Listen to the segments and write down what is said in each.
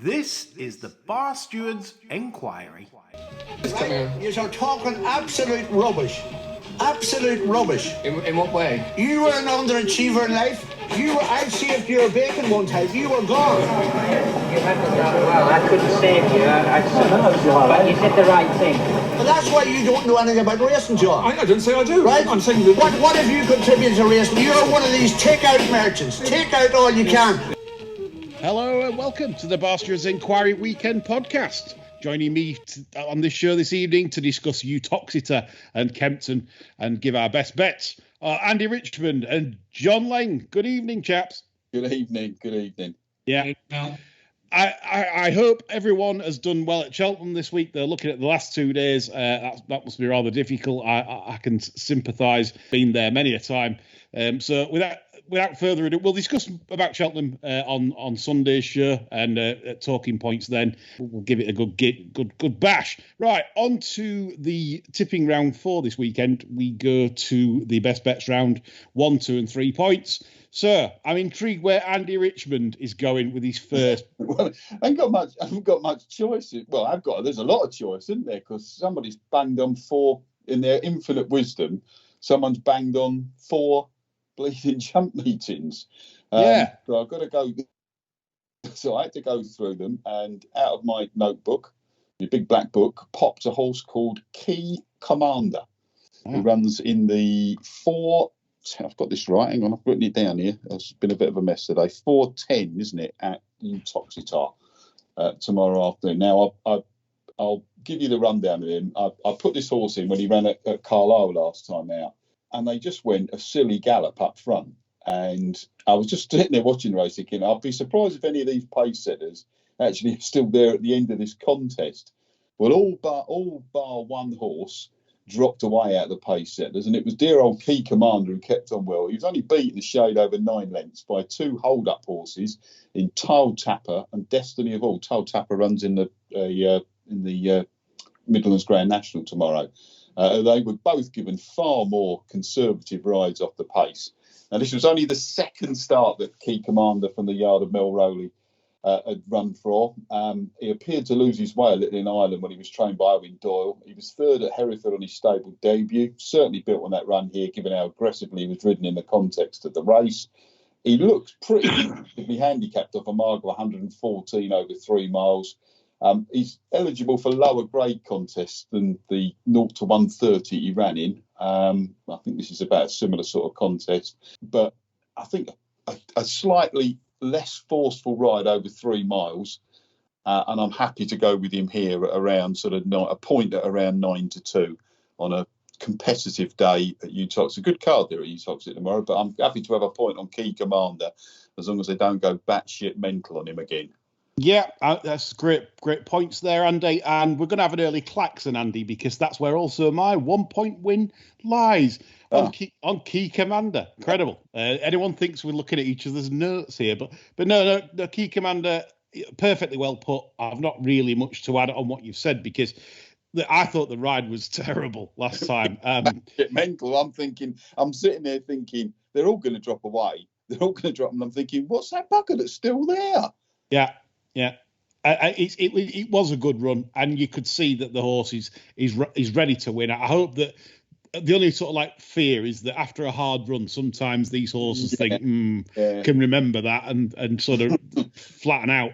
This is the Bar Stewards Enquiry. You're talking absolute rubbish. Absolute rubbish. In what way? You were an underachiever in life. I saved your bacon one time. You were gone. You handled that well. I couldn't save you. But you did the right thing. Well, that's why you don't know anything about racing, John. I didn't say I do. Right? I'm saying that... What have you contributed to racing? You're one of these take-out merchants. Take out all you can. Hello and welcome to the Bar Stewards Enquiry Weekend Podcast. Joining me on this show this evening to discuss Uttoxeter and Kempton and give our best bets are Andy Richmond and John Lang. Good evening, chaps. Good evening. Good evening. Yeah. I hope everyone has done well at Cheltenham this week. They're looking at the last 2 days. That must be rather difficult. I can sympathise, been there many a time. So without further ado, we'll discuss about Cheltenham on Sunday's show and at talking points. Then we'll give it a good bash. Right, on to the tipping round for this weekend. We go to the best bets round, 1, 2, and 3 points. Sir, I'm intrigued where Andy Richmond is going with his first. Well, I haven't got much choice. Well, there's a lot of choice, isn't there? Because somebody's banged on 4 in their infinite wisdom. Someone's banged on 4 bleeding jump meetings. So I've got to go. So I had to go through them, and out of my notebook, the big black book, popped a horse called Key Commander, who runs in the 4. I've got this right. Hang on, I've written it down here. It's been a bit of a mess today. 4:10, isn't it, at Uttoxeter tomorrow afternoon. Now, I'll give you the rundown of him. I put this horse in when he ran at Carlisle last time out, and they just went a silly gallop up front. And I was just sitting there watching the race thinking, I'd be surprised if any of these pace setters actually are still there at the end of this contest. Well, all bar one horse dropped away out of the pace setters, and it was dear old Key Commander who kept on well. He was only beaten a shade over 9 lengths by 2 hold-up horses in Tile Tapper and Destiny of All. Tile Tapper runs in the Midlands Grand National tomorrow. They were both given far more conservative rides off the pace. Now, this was only the second start that Key Commander from the yard of Mel Rowley had run for. He appeared to lose his way a little in Ireland when he was trained by Owen Doyle. He was third at Hereford on his stable debut. Certainly built on that run here, given how aggressively he was ridden in the context of the race. He looks pretty comfortably handicapped off a mark of 114 over 3 miles. He's eligible for lower grade contests than the 0 to 130 he ran in. I think this is about a similar sort of contest, but I think a slightly less forceful ride over 3 miles, and I'm happy to go with him here at around a point at around 9 to 2 on a competitive day at Uttoxeter. A good card there at Uttoxeter tomorrow, but I'm happy to have a point on Key Commander as long as they don't go batshit mental on him again. Yeah, that's great points there, Andy. And we're going to have an early klaxon, Andy, because that's where also my 1 point win lies on Key Commander. Incredible. Anyone thinks we're looking at each other's notes here, but no, Key Commander, perfectly well put. I've not really much to add on what you've said because I thought the ride was terrible last time. Mental. I'm sitting there thinking they're all going to drop away. They're all going to drop, and I'm thinking, what's that bugger that's still there? Yeah. It was a good run, and you could see that the horse is ready to win. I hope that the only sort of fear is that after a hard run, sometimes these horses think, can remember that and sort of flatten out.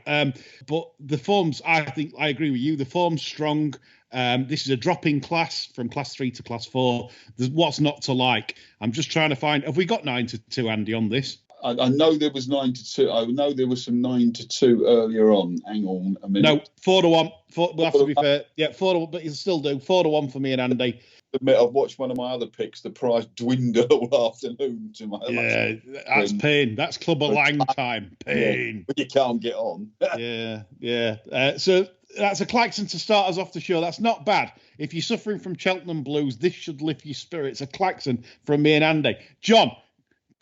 But the form's, I think, I agree with you. The form's strong. This is a dropping class from class 3 to class 4. There's what's not to like. I'm just trying to find. Have we got 9 to 2, Andy, on this? I know there was 9 to 2. I know there was some 9 to 2 earlier on. Hang on a minute. No, 4 to 1. We'll have to be fair. Yeah, 4 to 1, but you'll still do 4 to 1 for me and Andy. Admit I've watched one of my other picks. The price dwindle all afternoon to my. Yeah, that's pain. That's Clubber Lang time. Pain. Yeah, but you can't get on. Yeah. So that's a klaxon to start us off the show. That's not bad. If you're suffering from Cheltenham blues, this should lift your spirits. A klaxon from me and Andy. John,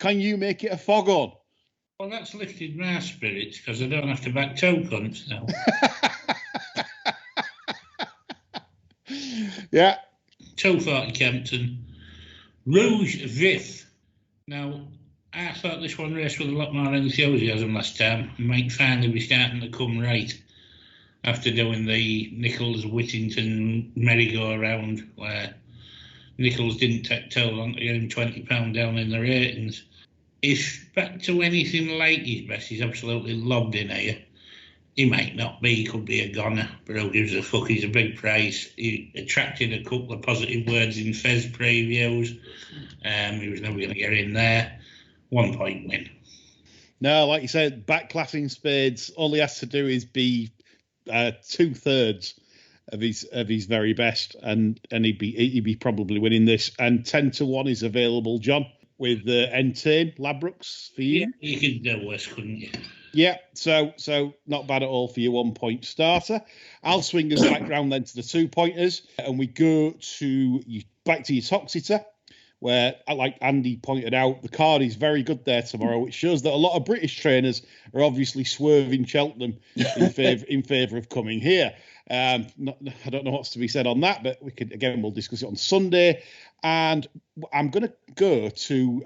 can you make it a foghorn? Well, that's lifted my spirits because I don't have to back toe cunts now. Yeah. 240 Kempton. Rouge Vif. Now, I thought this one raced with a lot more enthusiasm last time. Might finally be starting to come right. after doing the Nichols-Whittington merry-go-round, where Nichols didn't take too long to get him £20 down in the ratings. If back to anything like his best, he's absolutely lobbed in here. He might not be, he could be a goner, but who gives a fuck? He's a big price. He attracted a couple of positive words in Fez previews. He was never going to get in there. 1 point win. No, like you said, backclassing Spades, all he has to do is be 2/3 of his very best, and he'd be probably winning this. And 10-1 is available, John, with N10 Labrooks for you. Yeah, you could do worse, couldn't you? Yeah, so not bad at all for your 1 point starter. I'll swing us back round then to the 2 pointers, and we go back to Uttoxeter, where, like Andy pointed out, the card is very good there tomorrow, which shows that a lot of British trainers are obviously swerving Cheltenham in favour of coming here. I don't know what's to be said on that, but we'll discuss it on Sunday. And I'm going to go to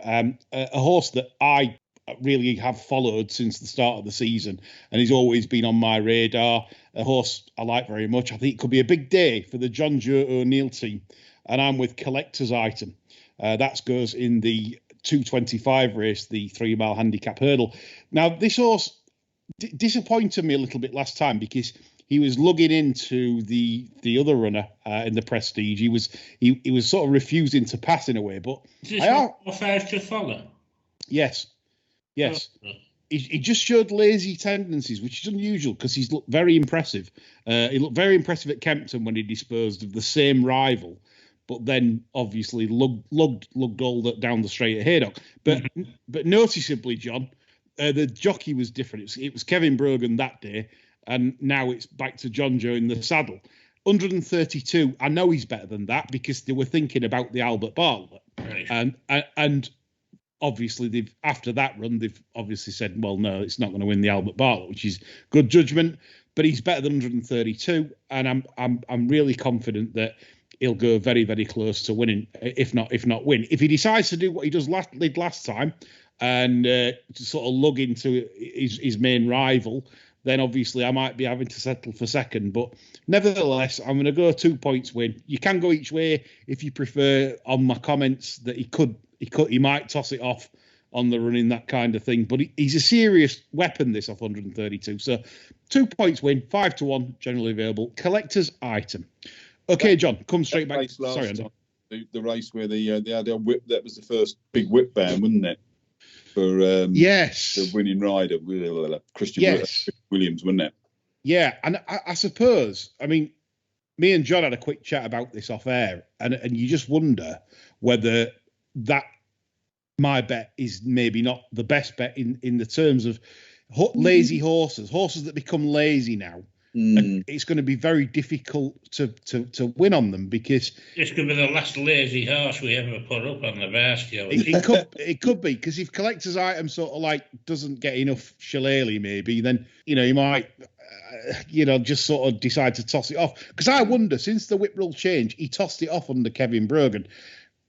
a horse that I really have followed since the start of the season, and he's always been on my radar. A horse I like very much. I think it could be a big day for the John Joe O'Neill team, and I'm with Collector's Item. That goes in the 225 race, the 3 mile handicap hurdle. Now, this horse disappointed me a little bit last time because he was lugging into the other runner in the Prestige. He was sort of refusing to pass in a way, but Is this five to follow? Yes. He just showed lazy tendencies, which is unusual because he's looked very impressive. He looked very impressive at Kempton when he disposed of the same rival, but then obviously lugged all down the straight at Haydock. But noticeably, John, the jockey was different. It was Kevin Brogan that day, and now it's back to John Joe in the saddle. 132. I know he's better than that because they were thinking about the Albert Bartlett, right. And obviously after that run they've obviously said, well, no, it's not going to win the Albert Bartlett, which is good judgment. But he's better than 132, and I'm really confident that he'll go very, very close to winning, if not win. If he decides to do what he did last time and to sort of lug into his main rival, then obviously I might be having to settle for second. But nevertheless, I'm going to go 2 points win. You can go each way if you prefer. On my comments that he might toss it off on the running, that kind of thing. But he's a serious weapon, this off 132. So 2 points win, 5-1, generally available. Collector's Item. Okay, John, come straight back. Sorry, Andy. The race where they had a whip, that was the first big whip ban, wasn't it? For yes, the winning rider, Christian Williams, wasn't it? Yeah, and I suppose, I mean, me and John had a quick chat about this off air, and you just wonder whether that my bet is maybe not the best bet in the terms of lazy horses that become lazy now. And it's going to be very difficult to win on them because this could be the last lazy horse we ever put up on the basket. It could be, because if Collector's Item sort of like doesn't get enough shillelagh, maybe then he might just sort of decide to toss it off. Because I wonder, since the whip rule change, he tossed it off under Kevin Brogan,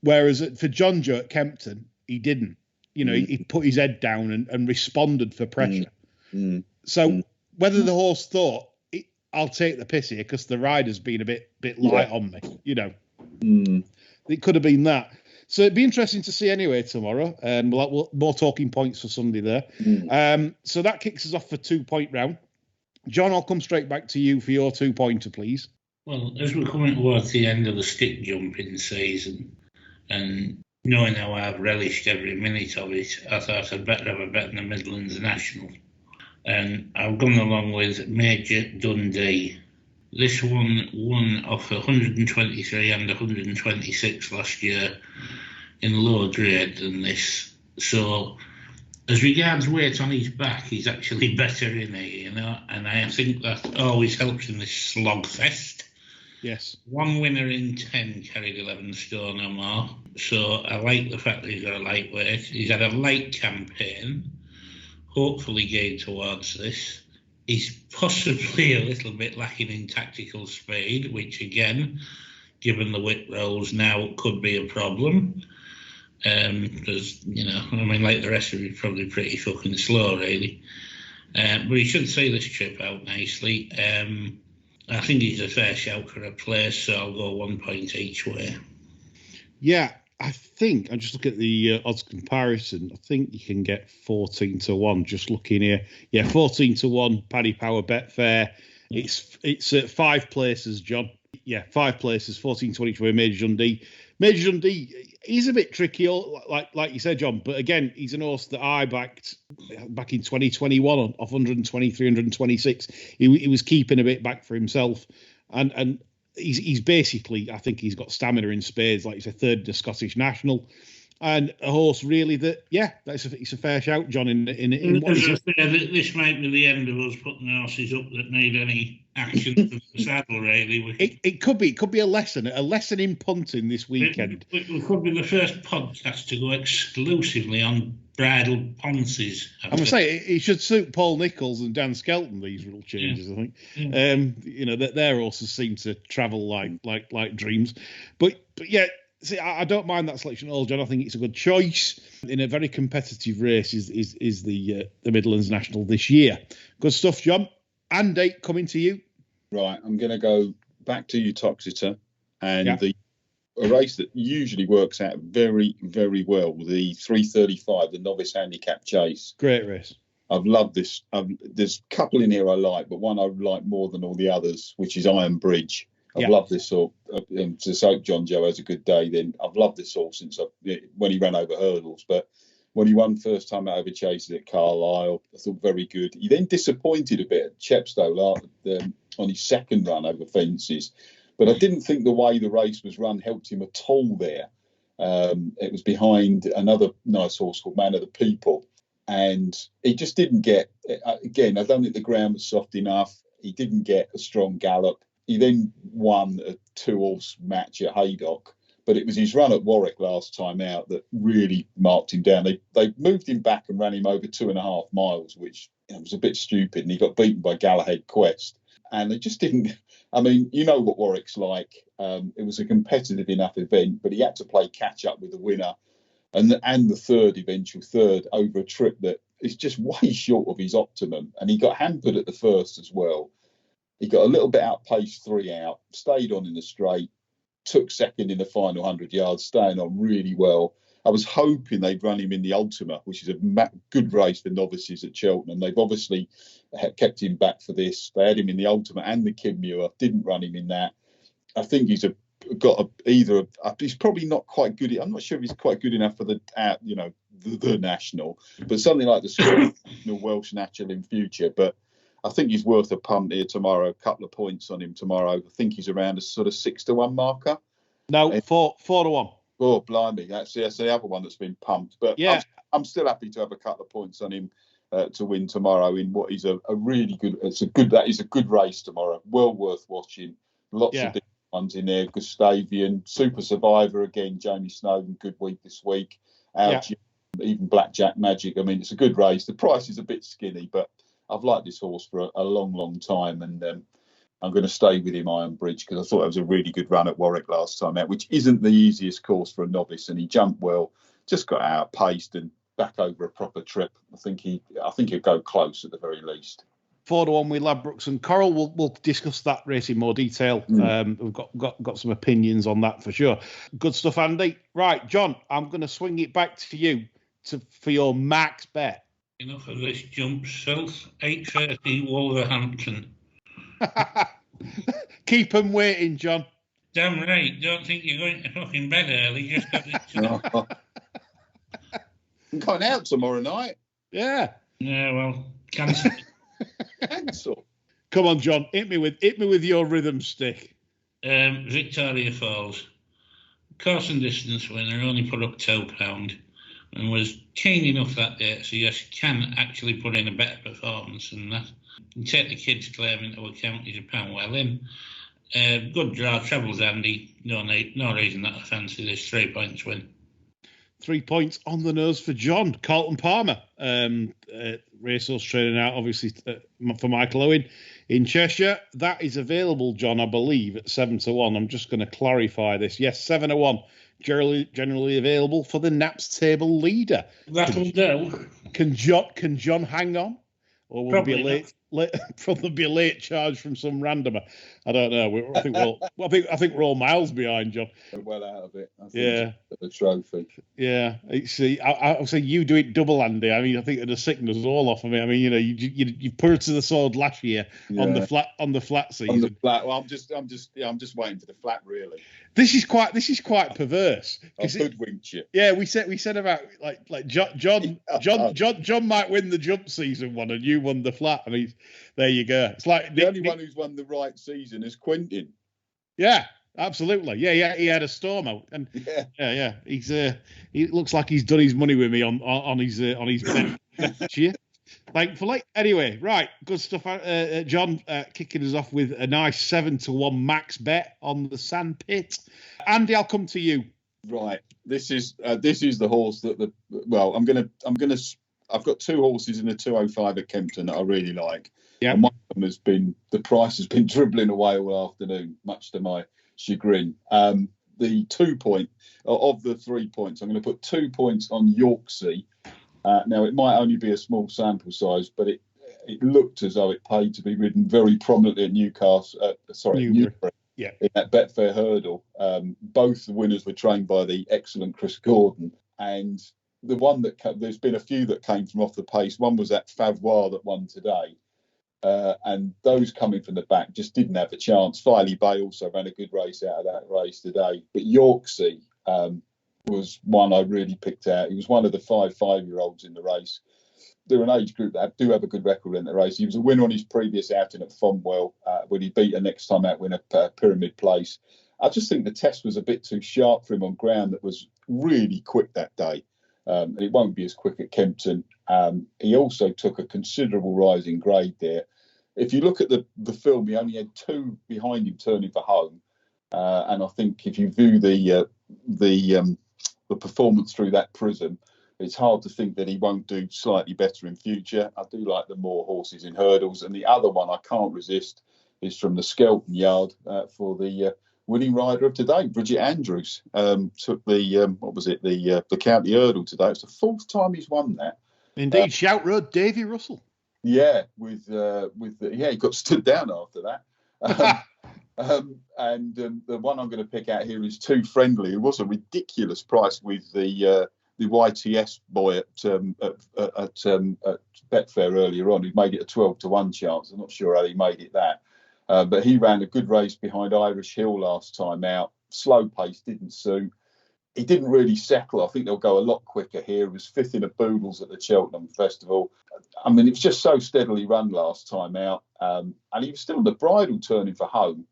whereas for John Joe at Kempton he didn't. He put his head down and responded for pressure. So whether the horse thought, I'll take the piss here because the rider's been a bit light on me, It could have been that. So it'd be interesting to see anyway tomorrow, and we'll have more talking points for Sunday there. So that kicks us off for 2 point round. John, I'll come straight back to you for your 2 pointer, please. Well, as we're coming towards the end of the stick jumping season, and knowing how I've relished every minute of it, I thought I'd better have a bet in the Midlands National. And I've gone along with Major Dundee. This one won off 123 and 126 last year in lower grade than this. So, as regards weight on his back, he's actually better in here, and I think that always helps in this slog fest. Yes. One winner in 10 carried 11 stone or more. So, I like the fact that he's got a lightweight. He's had a light campaign, hopefully geared towards this. He's possibly a little bit lacking in tactical speed, which again, given the whip rolls now, could be a problem. Because, like the rest of it, probably pretty fucking slow, really. But he should see this trip out nicely. I think he's a fair shout for a place, so I'll go 1 point each way. Yeah, I think I'm just looking at the odds comparison. I think you can get 14-1. Just looking here, yeah, 14-1. Paddy Power Betfair. It's at 5 places, John. Yeah, 5 places. 14-20 each way. Major Dundee. Major Dundee. He's a bit tricky, like you said, John. But again, he's an horse that I backed back in 2021 off 123, 126. He was keeping a bit back for himself, and he's basically, I think he's got stamina in spades, like you said, third in the Scottish National, and a horse really that, yeah, it's a fair shout, John. In what As I say, this might be the end of us putting horses up that need any action from the saddle. Really, it could be a lesson in punting this weekend. We could be the first podcast to go exclusively on bridle ponces. I'm gonna say it should suit Paul Nicholls and Dan Skelton, these rule changes. Yeah. I think, that their horses seem to travel like dreams, but yeah. See, I don't mind that selection at all, John. I think it's a good choice in a very competitive race. Is the Midlands National this year? Good stuff, John. Andy, coming to you. Right, I'm going to go back to Uttoxeter and a race that usually works out very, very well. The 3:35, the Novice Handicap Chase. Great race. I've loved this. There's a couple in here I like, but one I like more than all the others, which is Iron Bridge. I've loved this horse. Just hope John Joe has a good day. Then I've loved this horse since when he ran over hurdles. But when he won first time out over Chases at Carlisle, I thought very good. He then disappointed a bit at Chepstow on his second run over fences. But I didn't think the way the race was run helped him at all there. It was behind another nice horse called Man of the People. And he just didn't get, again, I don't think the ground was soft enough. He didn't get a strong gallop. He then won a 2-horse match at Haydock, but it was his run at Warwick last time out that really marked him down. They moved him back and ran him over 2.5 miles, which was a bit stupid, and he got beaten by Galahad Quest. And they just didn't. I mean, you know what Warwick's like. It was a competitive enough event, but he had to play catch up with the winner and the eventual third over a trip that is just way short of his Optimum, and he got hampered at the first as well. He got a little bit outpaced 3 out, stayed on in the straight, took second in the final 100 yards, staying on really well. I was hoping they'd run him in the Ultima, which is a good race for novices at Cheltenham. They've obviously kept him back for this. They had him in the Ultima and the Kinmure, didn't run him in that. I think he's probably not quite good. I'm not sure if he's quite good enough for the national, but something like the Scottish Welsh National in future. But I think he's worth a punt here tomorrow. A couple of points on him tomorrow. I think he's around a sort of 6-1 marker. No, 4-1. Oh, blimey! That's the other one that's been pumped. But yeah, I'm still happy to have a couple of points on him to win tomorrow in what is a really good. That is a good race tomorrow. Well worth watching. Lots of different ones in there. Gustavian, Super Survivor again. Jamie Snowden, good week this week. Even Blackjack Magic. I mean, it's a good race. The price is a bit skinny, but I've liked this horse for a long, long time, and I'm going to stay with him, Iron Bridge, because I thought it was a really good run at Warwick last time out, which isn't the easiest course for a novice, and he jumped well, just got outpaced and back over a proper trip. I think he'll go close at the very least. 4-1 with Ladbrokes and Coral. We'll discuss that race in more detail. We've got some opinions on that for sure. Good stuff, Andy. Right, John, I'm going to swing it back to you for your max bet. Enough of this jump south. 8:30 Wolverhampton. Keep them waiting, John. Damn right. Don't think you're going to fucking bed early. Just got it. I'm going out tomorrow night. Yeah. Yeah. Well, cancel. Cancel. Come on, John. Hit me with your rhythm stick. Victoria Falls. Course and distance winner. Only put up £2. And was keen enough that day, so yes, can actually put in a better performance than that. And take the kids' claim into account, he's a pound well in. Good draw, travels Andy. No reason that I fancy this 3 points win. 3 points on the nose for John. Carlton Palmer, racehorse training out, obviously, for Michael Owen in Cheshire. That is available, John, I believe, at 7-1. I'm just going to clarify this. Yes, 7-1. Generally available for the Naps table leader. That'll do. Can John hang on? or will there be a Probably late probably be a late charge from some randomer? I don't know. I think I think we're all miles behind, John. Well out of it. I think Yeah. the trophy. Yeah, see, I'll say you do it double, Andy. I mean, I think it'd sicken us all off. I mean, you put it to the sword last year on the flat season. On the flat. Well, I'm just waiting for the flat. Really, this is quite perverse. I hoodwinked you. Yeah, we said about like John might win the jump season one, and you won the flat. I mean, there you go. It's like the only one who's won the right season is Quentin. Yeah. Absolutely, yeah. He had a storm out, and yeah. He looks like he's done his money with me on his bet year, thankfully. Anyway, right, good stuff. John kicking us off with a nice 7-1 max bet on the Sandpit. Andy, I'll come to you. Right, this is the horse that I've got two horses in the 205 at Kempton that I really like. Yeah, and one of them the price has been dribbling away all afternoon, much to my chagrin. The 2 point of the 3 points, I'm going to put 2 points on Yorksea. Now it might only be a small sample size, but it looked as though it paid to be ridden very prominently at Newbury. Yeah, in that Betfair hurdle. Both the winners were trained by the excellent Chris Gordon, and the one there's been a few that came from off the pace. One was that Favois that won today. And those coming from the back just didn't have a chance. Filey Bay also ran a good race out of that race today. But Yorksea was one I really picked out. He was one of the 5-year-olds in the race. They're an age group that do have a good record in the race. He was a winner on his previous outing at Fomwell when he beat a next time out winner, Pyramid Place. I just think the test was a bit too sharp for him on ground that was really quick that day. It won't be as quick at Kempton. He also took a considerable rise in grade there. If you look at the film, he only had two behind him turning for home, and I think if you view the performance through that prism, it's hard to think that he won't do slightly better in future. I do like the more horses in hurdles, and the other one I can't resist is from the Skelton Yard for the winning rider of today, Bridget Andrews. Took the county hurdle today. It's the fourth time he's won that. Indeed, Shout Road Davy Russell. Yeah, he got stood down after that. And the one I'm going to pick out here is Too Friendly, who was a ridiculous price with the YTS boy at Betfair earlier on, who made it a 12-1 chance. I'm not sure how he made it that. But he ran a good race behind Irish Hill last time out. Slow pace didn't suit. He didn't really settle. I think they'll go a lot quicker here. He was fifth in the Boodles at the Cheltenham Festival. I mean, it was just so steadily run last time out. And he was still on the bridle turning for home.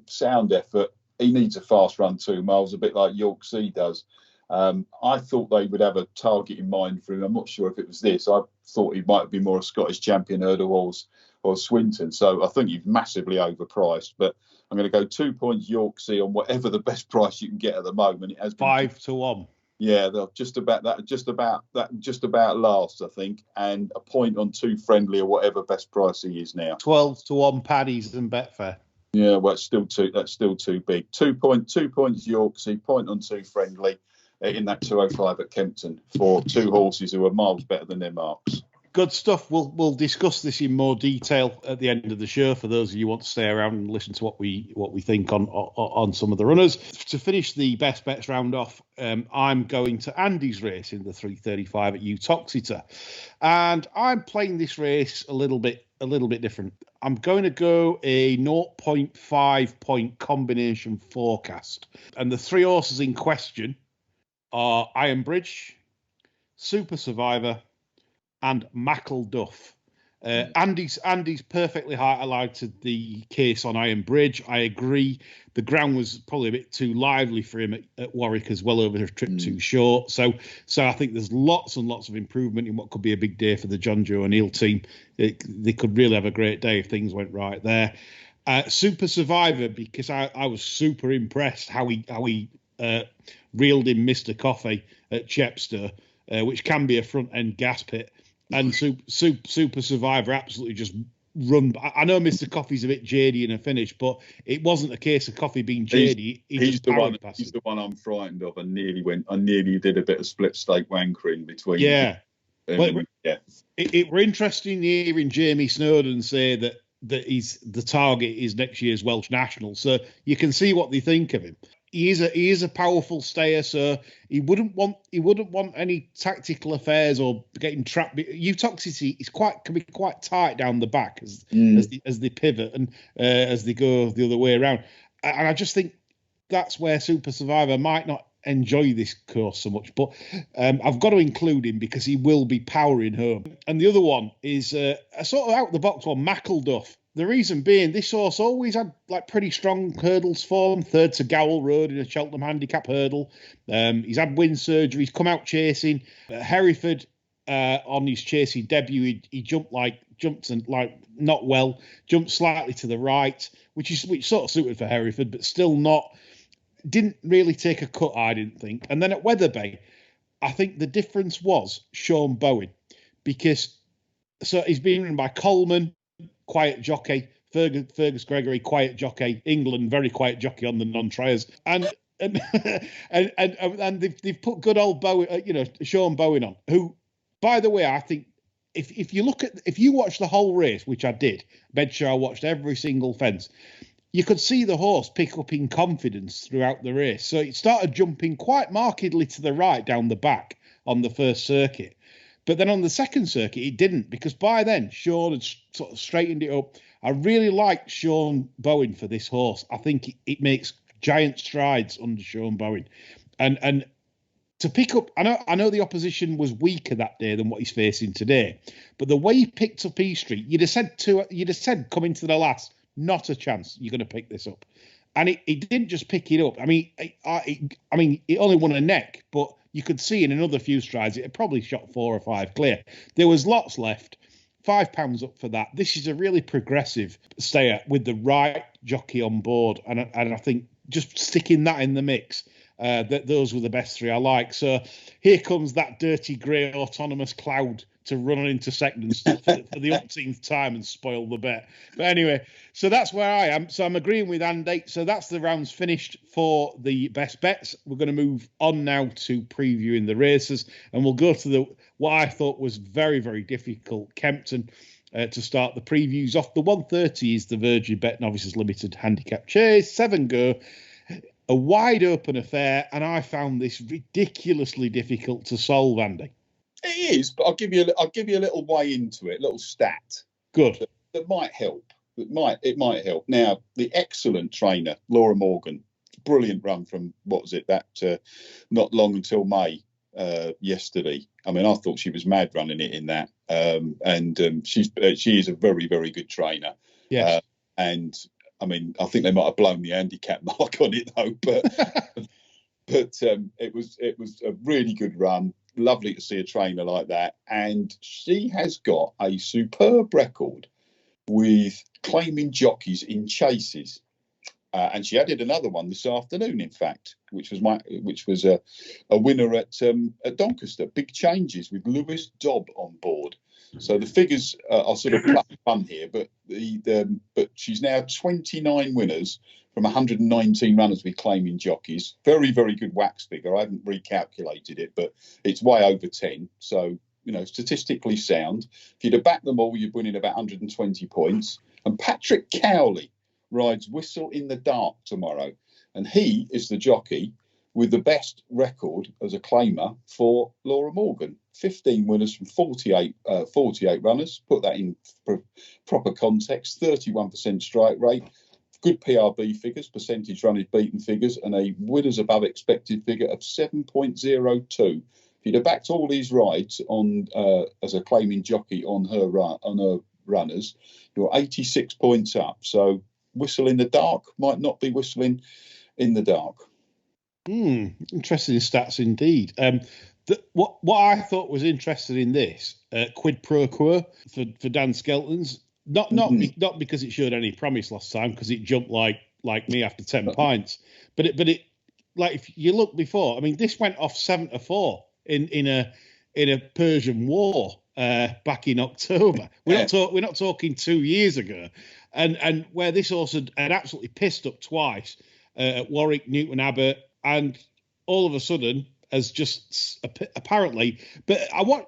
Sound effort. He needs a fast run 2 miles, a bit like Yorksea does. I thought they would have a target in mind for him. I'm not sure if it was this. I thought he might be more a Scottish champion hurdle or Swinton. So I think he's massively overpriced. But I'm going to go 2 points Yorksea on whatever the best price you can get at the moment. It has been 5-1. Yeah, they're just about last, I think, and a point on Too Friendly or whatever best price he is now. 12-1 Paddy's and Betfair. Yeah, well, that's still too big. 2 points Yorksea, point on Too Friendly in that 205 at Kempton for two horses who are miles better than their marks. Good stuff. We'll discuss this in more detail at the end of the show for those of you who want to stay around and listen to what we think on some of the runners. To finish the best bets round off, I'm going to Andy's race in the 335 at Uttoxeter, and I'm playing this race a little bit different. I'm going to go a 0.5 point combination forecast, and the three horses in question are Iron Bridge, Super Survivor, and Mackle Duff. Andy's perfectly highlighted the case on Iron Bridge. I agree. The ground was probably a bit too lively for him at Warwick as well, over a trip too short. So I think there's lots and lots of improvement in what could be a big day for the John Joe O'Neill team. They could really have a great day if things went right there. Super Survivor, because I was super impressed how he reeled in Mr. Coffey at Chepstow, which can be a front end gas pit. And Super Survivor absolutely just run. I know Mr. Coffey's a bit jadey in a finish, but it wasn't a case of Coffey being jadey. He's the one I'm frightened of. I nearly did a bit of split stake wankering between. Yeah. Well, Yeah. it were interesting hearing Jamie Snowden say that the target is next year's Welsh National, so you can see what they think of him. He is a powerful stayer, so he wouldn't want any tactical affairs or getting trapped. Uttoxeter can be quite tight down the back as they pivot and as they go the other way around. And I just think that's where Super Survivor might not enjoy this course so much, but I've got to include him because he will be powering home. And the other one is a sort of out the box one, Mackleduff. The reason being, this horse always had like pretty strong hurdles for him. Third to Gowell Road in a Cheltenham Handicap hurdle. He's had wind surgery. He's come out chasing. Hereford on his chasing debut, he jumped and not well. Jumped slightly to the right, which sort of suited for Hereford, but still not. Didn't really take a cut, I didn't think. And then at Wetherby, I think the difference was Sean Bowen, because he's been ridden by Coleman, quiet jockey, Fergus Gregory, quiet jockey, England, very quiet jockey on the non-triers, and they've put good old Bowen, Sean Bowen on, who, by the way, I think if you watch the whole race, which I did, made sure I watched every single fence. You could see the horse pick up in confidence throughout the race. So it started jumping quite markedly to the right down the back on the first circuit. But then on the second circuit, it didn't, because by then, Sean had sort of straightened it up. I really liked Sean Bowen for this horse. I think it makes giant strides under Sean Bowen. And to pick up, I know the opposition was weaker that day than what he's facing today, but the way he picked up E Street, you'd have said coming to the last, not a chance you're going to pick this up. And he didn't just pick it up. I mean, it only won a neck, but you could see in another few strides, it had probably shot 4 or 5 clear. There was lots left. £5 up for that. This is a really progressive stayer with the right jockey on board. And I think just sticking that in the mix, that those were the best 3 I like. So here comes that dirty grey autonomous cloud to run on into second for the umpteenth time and spoil the bet. But anyway, so that's where I am. So I'm agreeing with Andy. So that's the rounds finished for the best bets. We're going to move on now to previewing the races, and we'll go to what I thought was very, very difficult Kempton to start the previews off. The 130 is the Virgin Bet Novices Limited Handicap Chase, 7 go. A wide open affair, and I found this ridiculously difficult to solve, Andy. It is, but I'll give you a little way into it, a little stat. Good. That might help. It might help. Now, the excellent trainer, Laura Morgan, brilliant run from, what was it, that not long until May yesterday. I mean, I thought she was mad running it in that. She is a very, very good trainer. Yes. And I mean, I think they might have blown the handicap mark on it though, but it was a really good run. Lovely to see a trainer like that, and she has got a superb record with claiming jockeys in chases, and she added another one this afternoon, in fact, which was a winner at Doncaster. Big changes with Lewis Dobb on board. So the figures are sort of fun here, but but she's now 29 winners from 119 runners with claiming jockeys. Very, very good wax figure. I haven't recalculated it, but it's way over 10. So, statistically sound. If you'd have backed them all, you'd win in about 120 points. And Patrick Cowley rides Whistle in the Dark tomorrow. And he is the jockey with the best record as a claimer for Laura Morgan. 15 winners from 48 runners. Put that in proper context. 31% strike rate. Good PRB figures, percentage run is beaten figures, and a winners above expected figure of 7.02. If you'd have backed all these rides on as a claiming jockey on her runners, you're 86 points up. So Whistle in the Dark might not be whistling in the dark. Interesting stats indeed. What I thought was interesting in this quid pro quo for Dan Skelton's. Not because it showed any promise last time, because it jumped like me after 10 pints, but it like if you look before, I mean, this went off 7-4 in a Persian war back in October. We're not talking 2 years ago, and where this horse had absolutely pissed up twice at Warwick, Newton Abbot, and all of a sudden has just apparently. But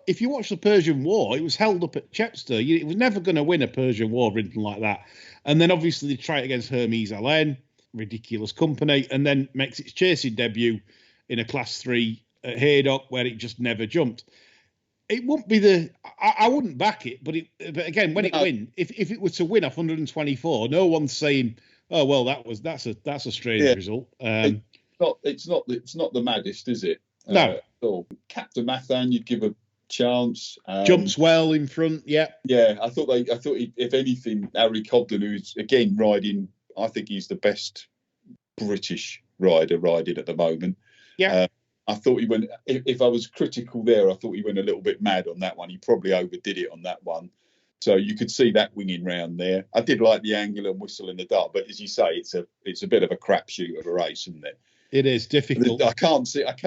if you watch the Persian War, it was held up at Chepstow. It was never going to win a Persian War or anything like that. And then obviously they try it against Hermes Allen, ridiculous company, and then makes its chasing debut in a Class 3 at Haydock, where it just never jumped. It wouldn't be I wouldn't back it, but again, when it win, if it were to win off 124, no one's saying, oh well, that's a strange result. It's not the maddest, is it? No. Captain Mathan, you'd give a chance. Jumps well in front, yeah. Yeah, I thought if anything, Harry Cobden, who's again riding, I think he's the best British rider riding at the moment. Yeah. I thought he went. If I was critical there, I thought he went a little bit mad on that one. He probably overdid it on that one. So you could see that winging round there. I did like the angle and whistle in the dark, but as you say, it's a bit of a crapshoot of a race, isn't it? It is difficult. I can't see at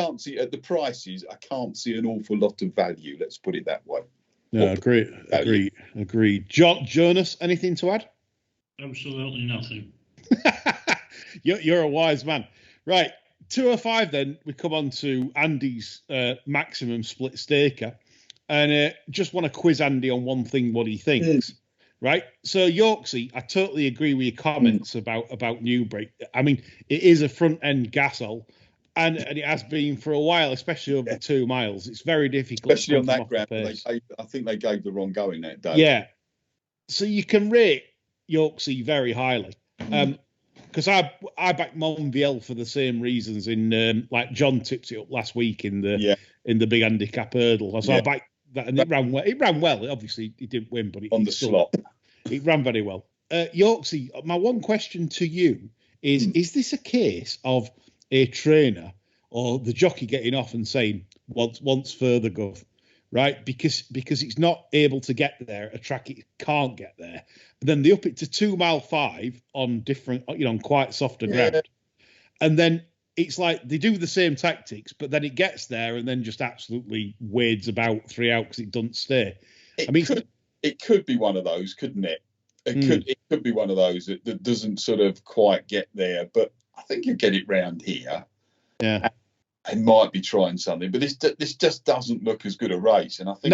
the prices. I can't see an awful lot of value. Let's put it that way. No, agree. Jonas, anything to add? Absolutely nothing. You're a wise man, right? 205. Then we come on to Andy's maximum split staker, and just want to quiz Andy on one thing, what he thinks. Right, so Yorksey, I totally agree with your comments about Newbury. I mean, it is a front end gasol, and it has been for a while, especially over the 2 miles. It's very difficult, especially on that ground. I think they gave the wrong going that day. Yeah, so you can rate Yorksey very highly, because I backed Monvielle for the same reasons. In like John tipped it up last week in the big handicap hurdle, so I backed that, and it ran well. It ran well. Obviously, it didn't win, but on the slot, it ran very well. Yorksey, my one question to you is: Is this a case of a trainer or the jockey getting off and saying once further, Gov, right? Because it's not able to get there at a track it can't get there. But then they up it to 2 mile 5 on different, on quite softer ground, and then it's like they do the same tactics, but then it gets there and then just absolutely wades about 3 out because it doesn't stay. It could be one of those, couldn't it? It could be one of those that doesn't sort of quite get there, but I think you get it round here. Yeah, and might be trying something, but this just doesn't look as good a race. And I think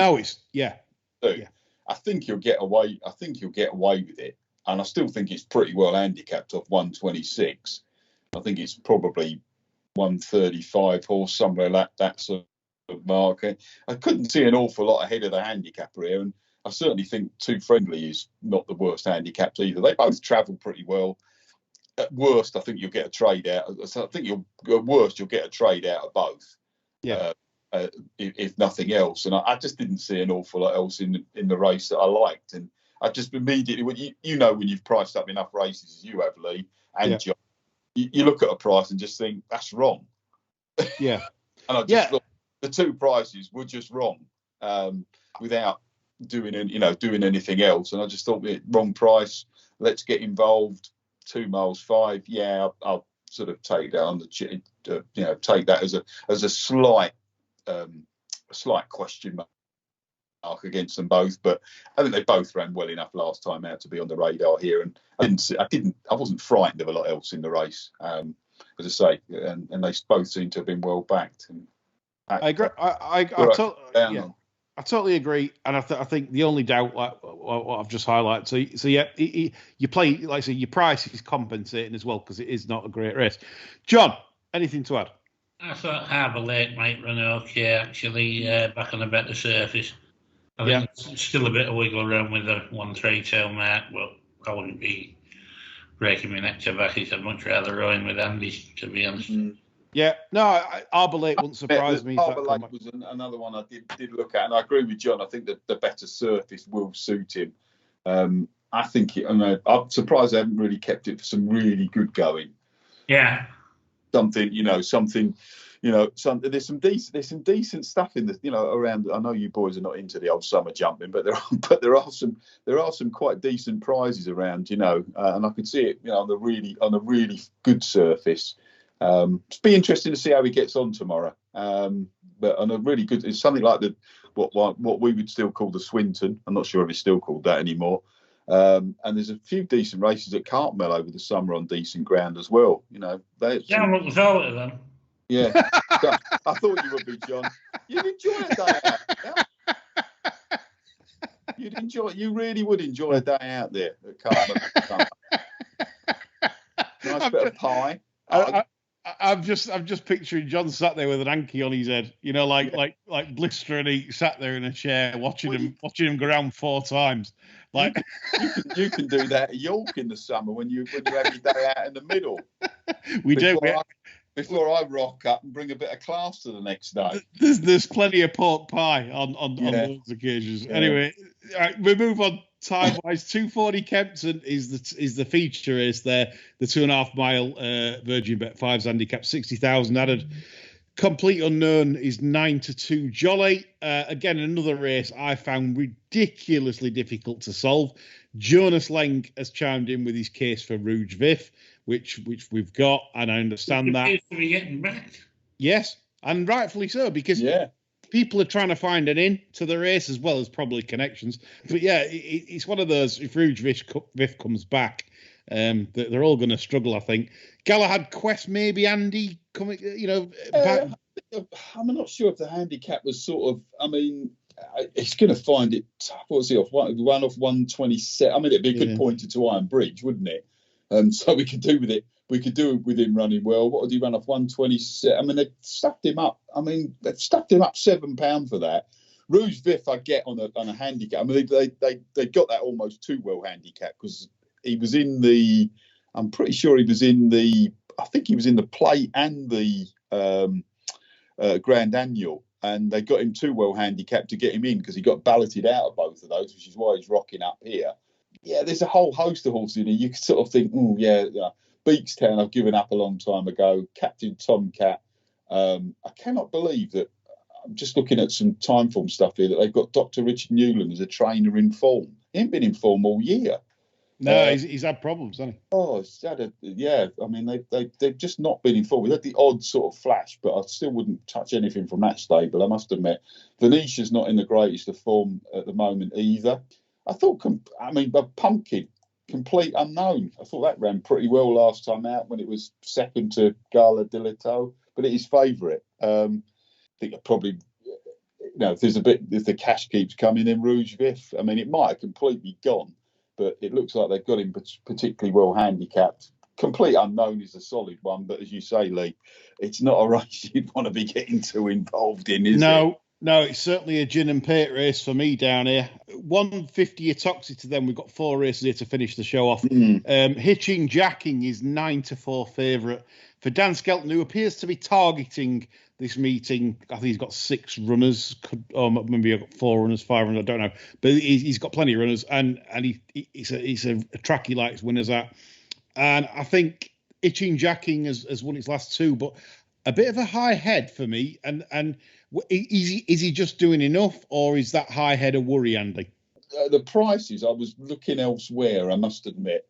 I think you'll get away. I think you'll get away with it, and I still think it's pretty well handicapped off 126. I think it's probably 135 horse, somewhere like that sort of marker. I couldn't see an awful lot ahead of the handicapper here, and I certainly think Too Friendly is not the worst handicapped either. They both travel pretty well. At worst, I think you'll get a trade out. So I think at worst you'll get a trade out of both. Yeah. If nothing else, and I just didn't see an awful lot else in the race that I liked, and I just immediately, when when you've priced up enough races as you have, Lee, and John, you look at a price and just think that's wrong. Yeah. And I just thought the 2 prices were just wrong, without doing anything else. And I just thought, wrong price. Let's get involved. 2 miles 5. Yeah, I'll sort of take that on take that as a slight question mark against them both. But I think they both ran well enough last time out to be on the radar here. And I wasn't frightened of a lot else in the race. As I say, and they both seem to have been well backed. And I agree. I totally agree, and I think the only doubt, like what I've just highlighted, so yeah, you play, like I say, your price is compensating as well because it is not a great race. John, anything to add? I thought Harbour Lake might run okay, actually, back on a better surface. I think it's still a bit of wiggle around with the 132 mark, but I wouldn't be breaking my neck to back it. I'd much rather rowing with Andy, to be honest. Yeah, no, Harbour Lake wouldn't surprise me. Harbour Lake was another one I did look at, and I agree with John. I think that the better surface will suit him. I think I'm surprised they haven't really kept it for some really good going. Yeah, there's some decent stuff in the around. I know you boys are not into the old summer jumping, but there are some quite decent prizes around, and I could see it, on a really good surface. It's be interesting to see how he gets on tomorrow. But on a really good, it's something like what we would still call the Swinton. I'm not sure if it's still called that anymore. And there's a few decent races at Cartmel over the summer on decent ground as well. I'm looking forward to them. Yeah, I thought you would be, John. You'd enjoy a day out. Yeah? You really would enjoy a day out there at Cartmel. Nice bit of pie. I'm just picturing John sat there with an hanky on his head, like Blister and he sat there in a chair watching him go around 4 times. Like you can do that at York in the summer when you have your day out in the middle. We do. Before I rock up and bring a bit of class to the next day. There's plenty of pork pie on those occasions. Yeah. Anyway, we move on time wise. 240 Kempton is the feature race there. The 2.5 mile Virgin Bet 5's handicap, 60,000 added. Complete unknown is 9-2 Jolly. Again, another race I found ridiculously difficult to solve. Jonas Leng has chimed in with his case for Rouge Vif, which we've got, and I understand that. To be getting back. Yes, and rightfully so, because people are trying to find an in to the race as well as probably connections. But yeah, it's one of those. If Rouge Vif comes back, they're all going to struggle, I think. Galahad Quest, maybe Andy coming, back. I'm not sure if the handicap was sort of. I mean, he's going to find it tough. What was he off? One off 127. I mean, it'd be a good pointer to Iron Bridge, wouldn't it? So we could do with it. We could do it with him running well. What did he run off? 127. I mean, they stuffed him up. They've stuffed him up £7 for that. Rouge Vif, I get on a handicap. I mean, they got that almost too well handicap because he was in the. I'm pretty sure he was in the. I think he was in the plate and the Grand Annual, and they got him too well handicapped to get him in because he got balloted out of both of those, which is why he's rocking up here. Yeah, there's a whole host of horses in here. You could sort of think, Beakstown I've given up a long time ago. Captain Tomcat. I cannot believe that. I'm just looking at some time form stuff here that they've got Dr. Richard Newland as a trainer in form. He ain't been in form all year. No, he's had problems, hasn't he? Oh, he's had I mean, they've just not been in form. We had the odd sort of flash, but I still wouldn't touch anything from that stable, I must admit. Venetia's not in the greatest of form at the moment either. I thought, Pumpkin, Complete Unknown. I thought that ran pretty well last time out when it was second to Gala Dilito, but it is favourite. I think it probably, if the cash keeps coming in Rouge Vif, I mean, it might have completely gone, but it looks like they've got him particularly well handicapped. Complete Unknown is a solid one, but as you say, Lee, it's not a race you'd want to be getting too involved in, is it? No, it's certainly a gin and pate race for me down here. 150 Uttoxeter to them. We've got 4 races here to finish the show off. Hitching Jacking is 9-4 favourite for Dan Skelton, who appears to be targeting this meeting. I think he's got 6 runners, or maybe I've got 4 runners, 5 runners, I don't know. But he's got plenty of runners, and he's a track he likes winners at. And I think Hitching Jacking has won its last 2, but a bit of a high head for me. And is he just doing enough, or is that high head a worry, Andy? The prices, I was looking elsewhere, I must admit.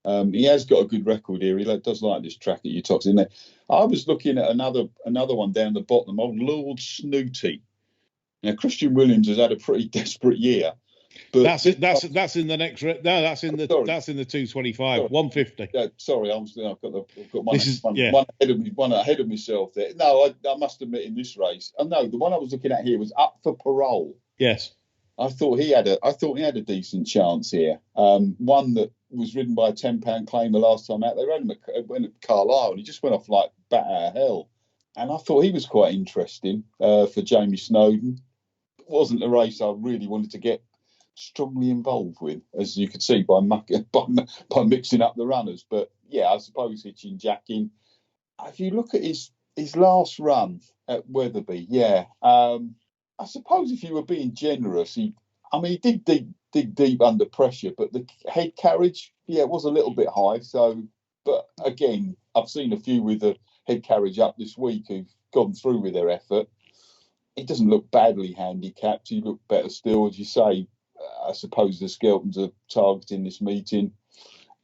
He has got a good record here. He does like this track at Uttoxeter. I was looking at another one down the bottom, old Lord Snooty. Now, Christian Williams has had a pretty desperate year. But that's in the next. No, that's in the 225, sorry. 150. Sorry, I've got one ahead of myself there. No, I must admit in this race, no, the one I was looking at here was Up for Parole. Yes, I thought he had a decent chance here. One that was ridden by a £10 claimer last time out. They ran him at Carlisle, and he just went off like bat out of hell. And I thought he was quite interesting for Jamie Snowden. It wasn't a race I really wanted to get strongly involved with, as you could see by mixing up the runners. But yeah, I suppose Hitching Jacking. If you look at his last run at Wetherby, I suppose if you were being generous, he did dig deep under pressure, but the head carriage, it was a little bit high. So, but again, I've seen a few with the head carriage up this week who've gone through with their effort. He doesn't look badly handicapped. He looked better still, as you say. I suppose the Skeltons are targeting this meeting.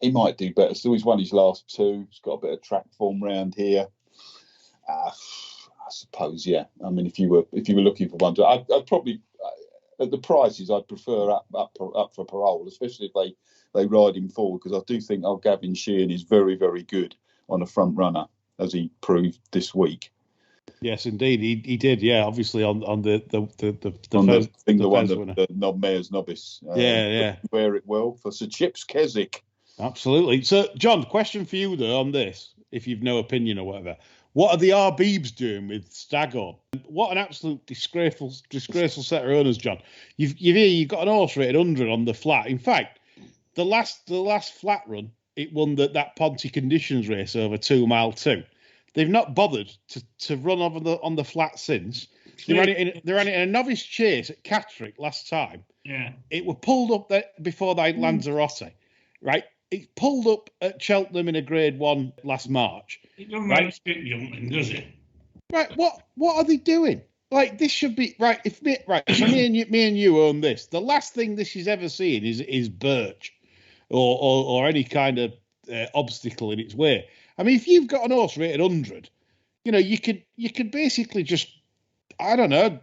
He might do better still. He's won his last 2. He's got a bit of track form round here. I suppose, yeah. I mean, if you were looking for one, I'd probably at the prices I'd prefer up for Parole, especially if they ride him forward, because I do think Gavin Sheehan is very, very good on a front runner, as he proved this week. Yes, indeed, he did. Yeah, obviously on the On Fez, the thing, the the one Fez that winner. the Mayor's Novice. Yeah. Wear it well for Sir Chips Keswick. Absolutely. So, John, question for you though on this, if you've no opinion or whatever. What are the RBs doing with Stagor? What an absolute disgraceful set of owners, John. You've got an horse rated 100 on the flat. In fact, the last flat run, it won that Ponty Conditions race over 2 mile 2. They've not bothered to run on the flat since. They ran it in a novice chase at Catterick last time. Yeah. It were pulled up there before they Lanzarote, right? It pulled up at Cheltenham in a Grade 1 last March. It doesn't Right. like stick jumping, does it? Right, what are they doing? Like, this should be right. So me and you own this. The last thing this is ever seen is birch, or any kind of obstacle in its way. I mean, if you've got an horse rated 100, you could basically just, I don't know,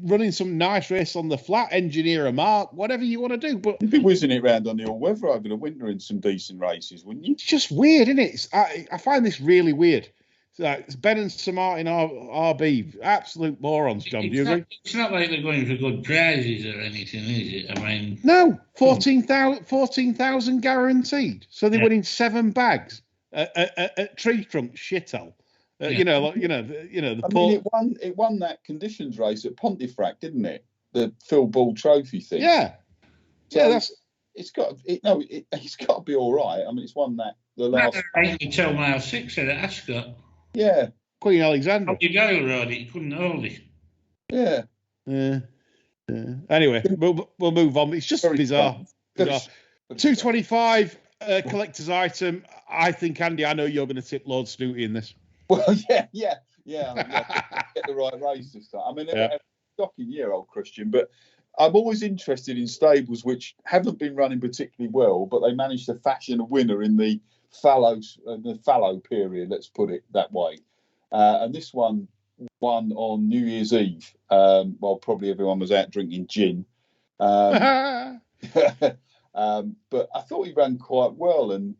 running some nice race on the flat, engineer a mark, whatever you want to do. But You'd be whizzing it around on the all weather over the winter in some decent races, wouldn't you? it's just weird, isn't it? I find this really weird. It's Ben and Sir Martin RB, absolute morons, John. Do you agree? It's not like they're going for good prizes or anything, is it? I mean, No, 14,000 guaranteed. So they're winning 7 bags at Tree Trunk shithole. Yeah. The I mean, it won that conditions race at Pontefract, didn't it? The Phil Ball Trophy thing. Yeah, So yeah. it's got to be all right. I mean, it's won that the last. 2 mile 6 at Ascot. Yeah, Queen Alexandra. You go rode it, you couldn't hold it. yeah. Yeah. Anyway, we'll move on. It's just Very bizarre. fun. Bizarre. 225 collector's item. I think, Andy, I know you're going to tip Lord Snooty in this. Well, yeah. Get the right race this time. I mean, a shocking year, old Christian, but I'm always interested in stables which haven't been running particularly well, but they managed to fashion a winner in the fallow period. Let's put it that way. And this one won on New Year's Eve, while probably everyone was out drinking gin. But I thought he ran quite well, and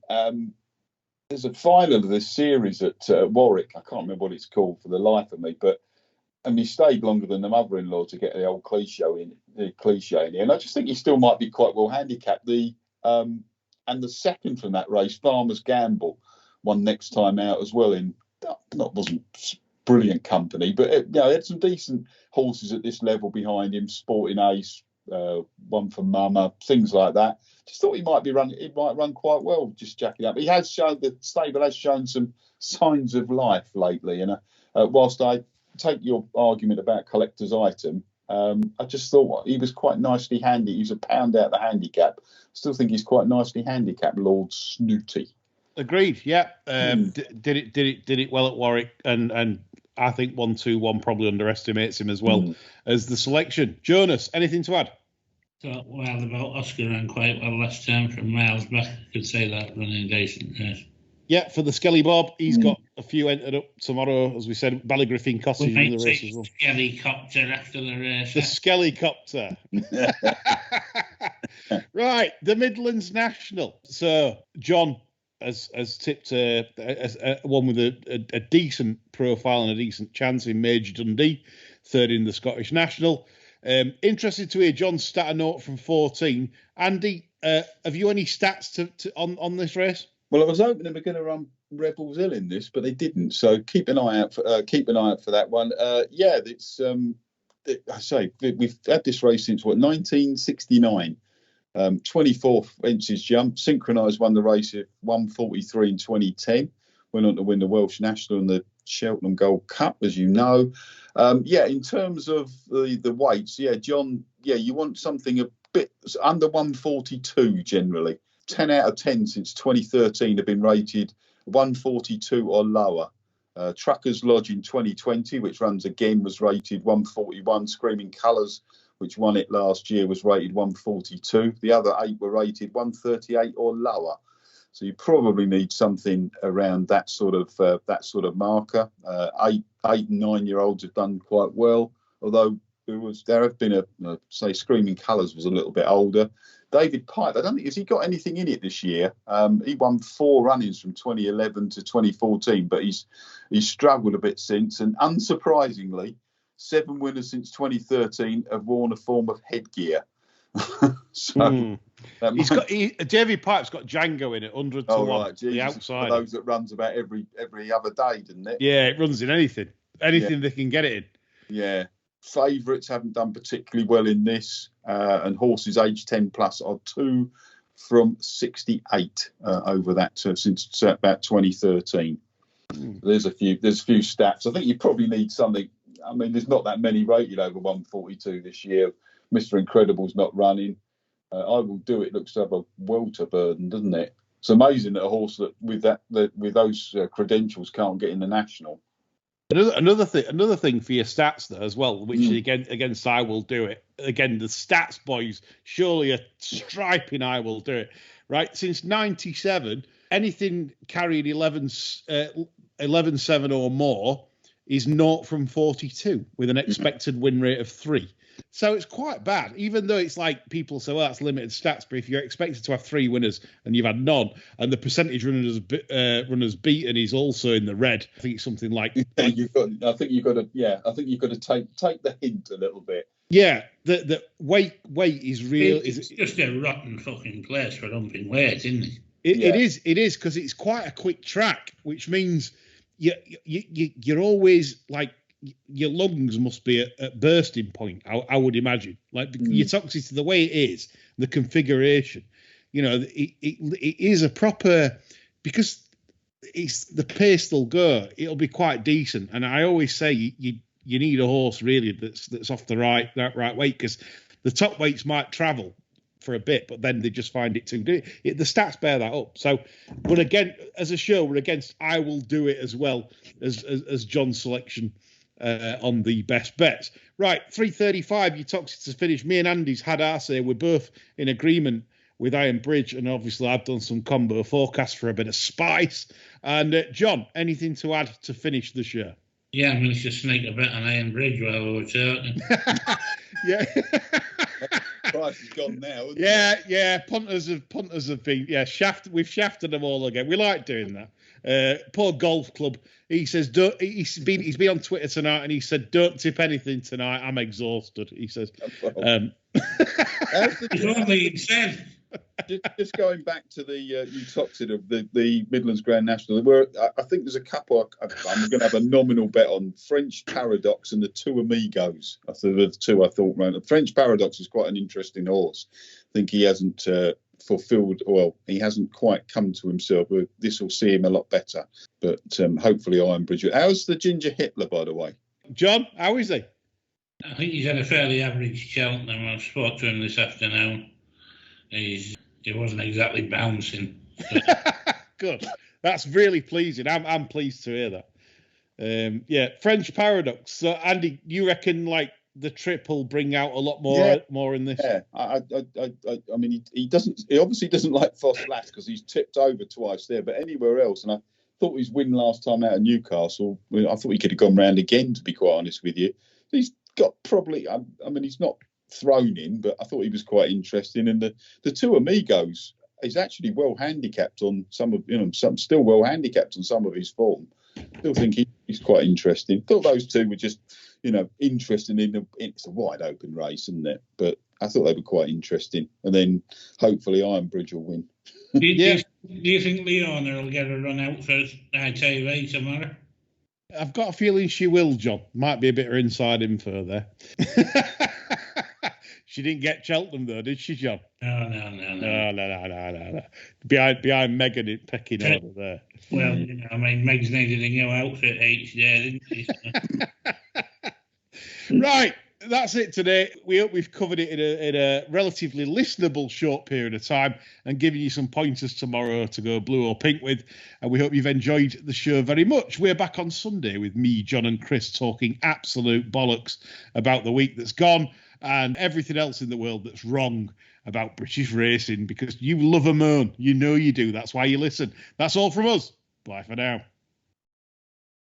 there's a final of this series at Warwick. I can't remember what it's called for the life of me, and he stayed longer than the mother-in-law to get the old cliche in here. And I just think he still might be quite well handicapped. And the second from that race, Farmer's Gamble, won next time out as well. Wasn't brilliant company, but it had some decent horses at this level behind him. Sporting Ace, one for Mama, things like that. Just thought he might run quite well, just jacking up. The stable has shown some signs of life lately. And whilst I take your argument about collector's item, I just thought he was quite nicely handy. He was a pound out the handicap. Still think he's quite nicely handicapped, Lord Snooty. Agreed. Yeah. Did it well at Warwick, and I think 1-2-1 probably underestimates him as well as the selection. Jonas, anything to add? Thought well about Oscar ran quite well last time from miles back. I could say that, running decent race. Yeah, for the Skelly Bob, he's got a few entered up tomorrow, as we said. Ballygriffin Cottage in the race as well. Skellycopter after the race. The Skellycopter. Right, the Midlands National. So John has tipped one with a decent profile and a decent chance in Major Dundee, third in the Scottish National. Interested to hear John's stat note from 14. Andy, have you any stats on this race? Well, I was hoping they were going to run Rebels Hill in this, but they didn't. So keep an eye out for that one. It's I say we've had this race since 1969. 24 inches jump. Synchronised won the race at 1:43 in 2010. Went on to win the Welsh National and the Cheltenham Gold Cup, as you know. In terms of the weights, John, you want something a bit under 142 generally. 10 out of 10 since 2013 have been rated 142 or lower. Truckers Lodge in 2020, which runs again, was rated 141. Screaming Colours, which won it last year, was rated 142. The other 8 were rated 138 or lower. So you probably need something around that sort of marker. 8 and 9-year-olds have done quite well, although there have been Screaming Colours was a little bit older. David Pipe. I don't think has he got anything in it this year. He won 4 runnings from 2011 to 2014, but he's struggled a bit since. And unsurprisingly, 7 winners since 2013 have worn a form of headgear. David Pipe's got Django in it, 100 to 1. Right, the outside. Those that runs about every other day, doesn't it? Yeah, it runs in anything they can get it in. Yeah. Favourites haven't done particularly well in this, and horses aged 10 plus are 2 from 68 over that since about 2013. There's a few stats. I think you probably need something. I mean, there's not that many rated over 142 this year. Mr. Incredible's not running. I Will Do It looks to have a welter burden, doesn't it? It's amazing that a horse that with those credentials can't get in the national. Another thing for your stats there as well, which against I Will Do It. Again, the stats boys surely are striping I Will Do It. Right, since '97, anything carrying 11.7 or more is 0 from 42 with an expected win rate of 3. So it's quite bad, even though it's like people say, well, that's limited stats. But if you're expected to have 3 winners and you've had none, and the percentage runners beaten is also in the red, I think it's something like. I think you've got to take the hint a little bit. Yeah, the weight is real. It's just a rotten fucking place for dumping weight, isn't it? It is because it's quite a quick track, which means you're always like. Your lungs must be at bursting point, I would imagine. Like Uttoxeter, the way it is, the configuration, it is a proper, because it's the pace they'll go, it'll be quite decent. And I always say you need a horse really that's off that right weight, because the top weights might travel for a bit, but then they just find it too deep. The stats bear that up. So, but again, as a show, we're against I Will Do It as well as John's selection. On the best bets. Right, 3:35, Uttoxeter's finished. Me and Andy's had our say. We're both in agreement with Iron Bridge, and obviously I've done some combo forecasts for a bit of spice. And John, anything to add to finish the show? Yeah, I managed to sneak a bit on Iron Bridge while we were talking. Yeah. Price has gone now. Yeah. Punters have been. Yeah, we've shafted them all again. We like doing that. Poor golf club. He says he's been on Twitter tonight, and he said, "Don't tip anything tonight. I'm exhausted." He says. Just going back to the Uttoxeter of the Midlands Grand National, where I think there's a couple I'm going to have a nominal bet on. French Paradox and the Two Amigos. I thought the two I thought ran. French Paradox is quite an interesting horse. I think he hasn't fulfilled, well, he hasn't quite come to himself, but this will see him a lot better. But hopefully Iron Bridge. How's the Ginger Hitler, by the way? John, how is he? I think he's had a fairly average Cheltenham. I spoke to him this afternoon. He wasn't exactly bouncing. Good. That's really pleasing. I'm pleased to hear that. French Paradox. So Andy, you reckon like the trip will bring out a lot more in this? Yeah, I mean, he obviously doesn't like Foss Flats because he's tipped over twice there, but anywhere else, and I thought his win last time out of Newcastle, I thought he could have gone round again, to be quite honest with you. He's got probably, I mean, he's not thrown in, but I thought he was quite interesting. And the Two Amigos is actually well handicapped on some of, still well handicapped on some of his form. Still think he's quite interesting. Thought those two were just, interesting it's a wide open race, isn't it? But I thought they were quite interesting. And then hopefully Iron Bridge will win. Do you think Leona will get a run out for ITV tomorrow? I've got a feeling she will, John. Might be a bit of inside info there. She didn't get Cheltenham though, did she, John? No. Behind Megan pecking over there. Well, Meg's needed a new outfit each day, didn't she? Right, that's it today. We hope we've covered it in a relatively listenable short period of time and given you some pointers tomorrow to go blue or pink with. And we hope you've enjoyed the show very much. We're back on Sunday with me, John and Chris talking absolute bollocks about the week that's gone and everything else in the world that's wrong about British racing, because you love a moan. You know you do. That's why you listen. That's all from us. Bye for now.